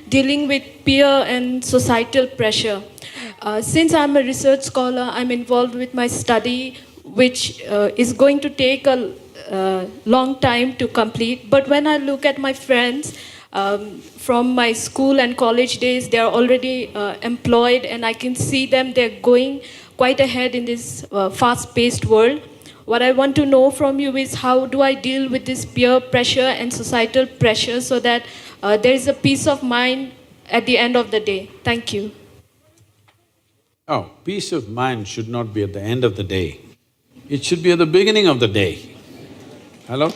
dealing with peer and societal pressure. Since I'm a research scholar, I'm involved with my study, which is going to take a long time to complete. But when I look at my friends from my school and college days, they are already employed, and I can see them, they're going quite ahead in this fast paced world. What I want to know from you is how do I deal with this peer pressure and societal pressure so that there is a peace of mind at the end of the day? Thank you. Oh, peace of mind should not be at the end of the day. It should be at the beginning of the day. Hello?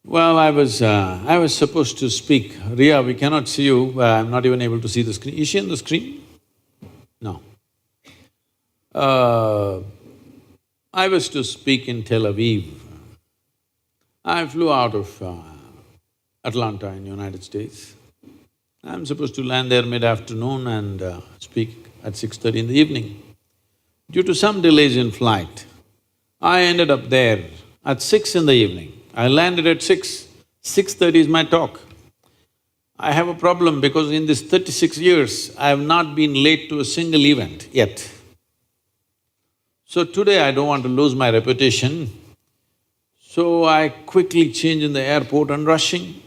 Well, I was supposed to speak. Ria, we cannot see you, I'm not even able to see the screen. Is she on the screen? No. I was to speak in Tel Aviv. I flew out of Atlanta in United States. I'm supposed to land there mid-afternoon and speak at 6:30 in the evening. Due to some delays in flight, I ended up there at 6 in the evening. I landed at 6, 6:30 is my talk. I have a problem because in this 36 years, I have not been late to a single event yet. So today I don't want to lose my reputation, so I quickly change in the airport and rushing.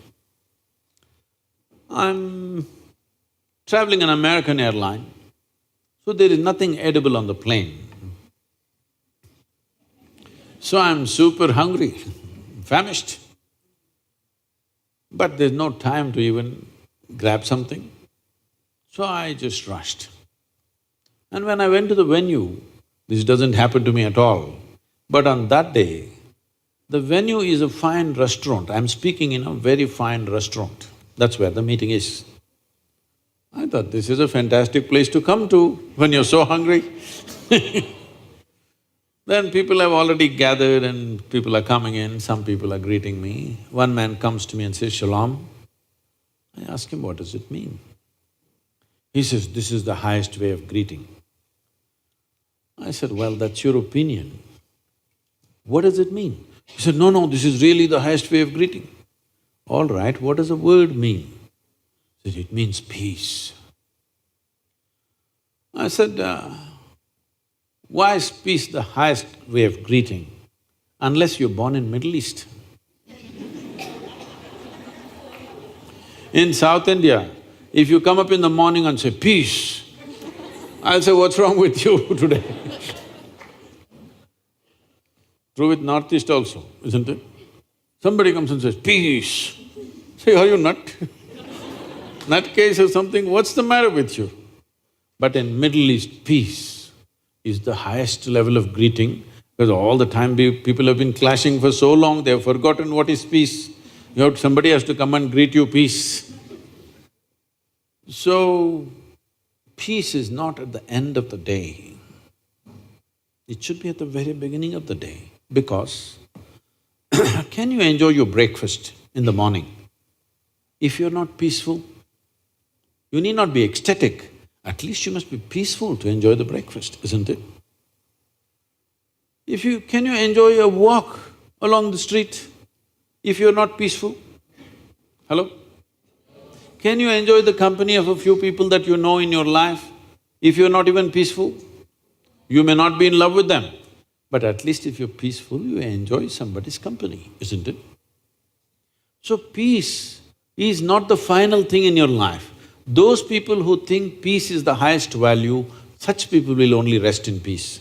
I'm traveling an American airline, so there is nothing edible on the plane. So I'm super hungry, famished. But there's no time to even grab something. So I just rushed. And when I went to the venue, this doesn't happen to me at all, but on that day, the venue is a fine restaurant. I'm speaking in a very fine restaurant. That's where the meeting is. I thought, this is a fantastic place to come to when you're so hungry. Then people have already gathered and people are coming in, some people are greeting me. One man comes to me and says, "Shalom." I ask him, what does it mean? He says, "This is the highest way of greeting." I said, "Well, that's your opinion. What does it mean?" He said, "No, this is really the highest way of greeting." All right, what does the word mean? He said, "It means peace." I said, why is peace the highest way of greeting unless you're born in Middle East? In South India, if you come up in the morning and say, "Peace," I'll say, "What's wrong with you today?" True with Northeast also, isn't it? Somebody comes and says, "Peace." Say, "Are you nut? Nutcase or something, what's the matter with you?" But in Middle East, peace is the highest level of greeting because all the time people have been clashing for so long, they have forgotten what is peace. Somebody has to come and greet you, "Peace." So, peace is not at the end of the day. It should be at the very beginning of the day because can you enjoy your breakfast in the morning? If you're not peaceful, you need not be ecstatic, at least you must be peaceful to enjoy the breakfast, isn't it? Can you enjoy a walk along the street if you're not peaceful? Hello? Can you enjoy the company of a few people that you know in your life if you're not even peaceful? You may not be in love with them, but at least if you're peaceful, you enjoy somebody's company, isn't it? So peace is not the final thing in your life. Those people who think peace is the highest value, such people will only rest in peace.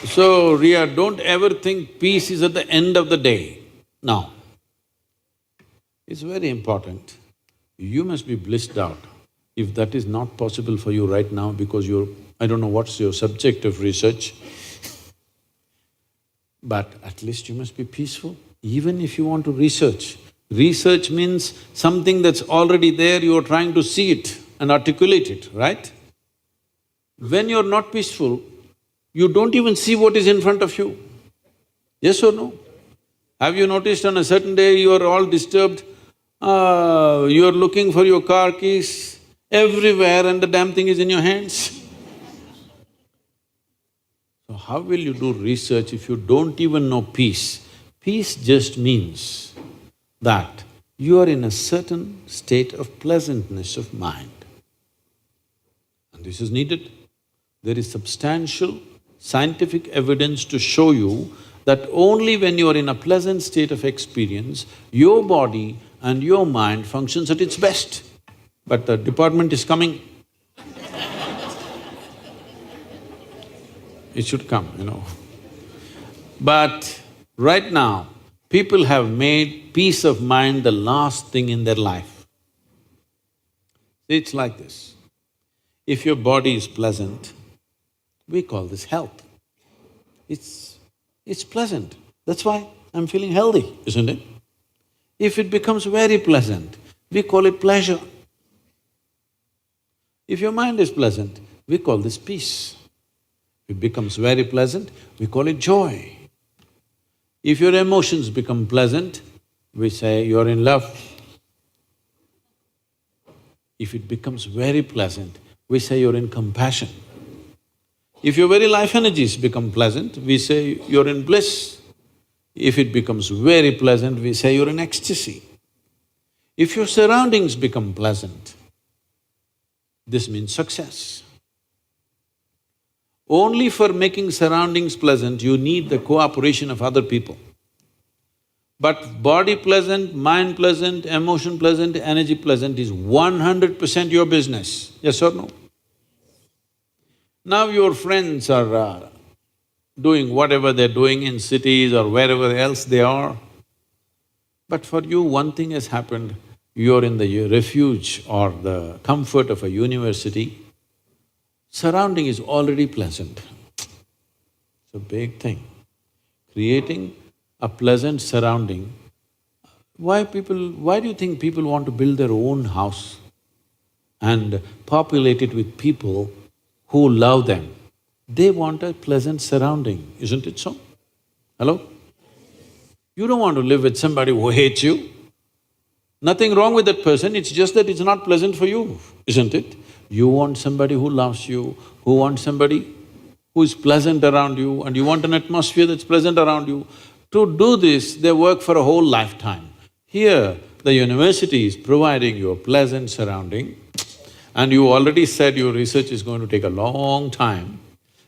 So, Ria, don't ever think peace is at the end of the day. No. It's very important. You must be blissed out. If that is not possible for you right now because I don't know what's your subject of research, but at least you must be peaceful. Even if you want to research, research means something that's already there, you're trying to see it and articulate it, right? When you're not peaceful, you don't even see what is in front of you. Yes or no? Have you noticed on a certain day you are all disturbed, you're looking for your car keys everywhere and the damn thing is in your hands? So how will you do research if you don't even know peace? Peace just means that you are in a certain state of pleasantness of mind. And this is needed. There is substantial scientific evidence to show you that only when you are in a pleasant state of experience, your body and your mind functions at its best. But the department is coming. It should come. But right now, people have made peace of mind the last thing in their life. It's like this. If your body is pleasant, we call this health. It's pleasant. That's why I'm feeling healthy, isn't it? If it becomes very pleasant, we call it pleasure. If your mind is pleasant, we call this peace. If it becomes very pleasant, we call it joy. If your emotions become pleasant, we say you're in love. If it becomes very pleasant, we say you're in compassion. If your very life energies become pleasant, we say you're in bliss. If it becomes very pleasant, we say you're in ecstasy. If your surroundings become pleasant, this means success. Only for making surroundings pleasant, you need the cooperation of other people. But body pleasant, mind pleasant, emotion pleasant, energy pleasant is 100% your business, yes or no? Now your friends are doing whatever they're doing in cities or wherever else they are. But for you, one thing has happened, you're in the refuge or the comfort of a university, surrounding is already pleasant. It's a big thing. Creating a pleasant surrounding. Why do you think people want to build their own house and populate it with people who love them? They want a pleasant surrounding, isn't it so? Hello? You don't want to live with somebody who hates you. Nothing wrong with that person, it's just that it's not pleasant for you, isn't it? You want somebody who loves you, who wants somebody who is pleasant around you, and you want an atmosphere that's pleasant around you. To do this, they work for a whole lifetime. Here, the university is providing you a pleasant surrounding, and you already said your research is going to take a long time,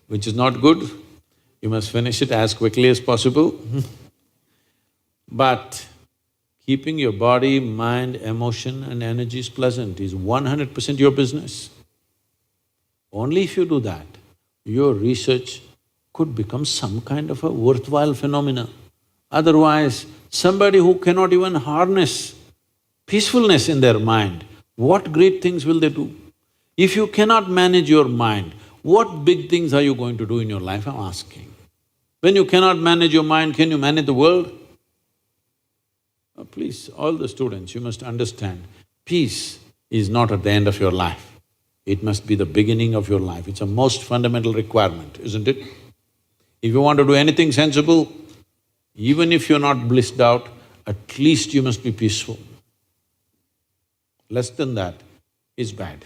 which is not good. You must finish it as quickly as possible. But keeping your body, mind, emotion and energies pleasant is 100% your business. Only if you do that, your research could become some kind of a worthwhile phenomena. Otherwise, somebody who cannot even harness peacefulness in their mind, what great things will they do? If you cannot manage your mind, what big things are you going to do in your life, I'm asking. When you cannot manage your mind, can you manage the world? Please, all the students, you must understand, peace is not at the end of your life. It must be the beginning of your life. It's a most fundamental requirement, isn't it? If you want to do anything sensible, even if you're not blissed out, at least you must be peaceful. Less than that is bad.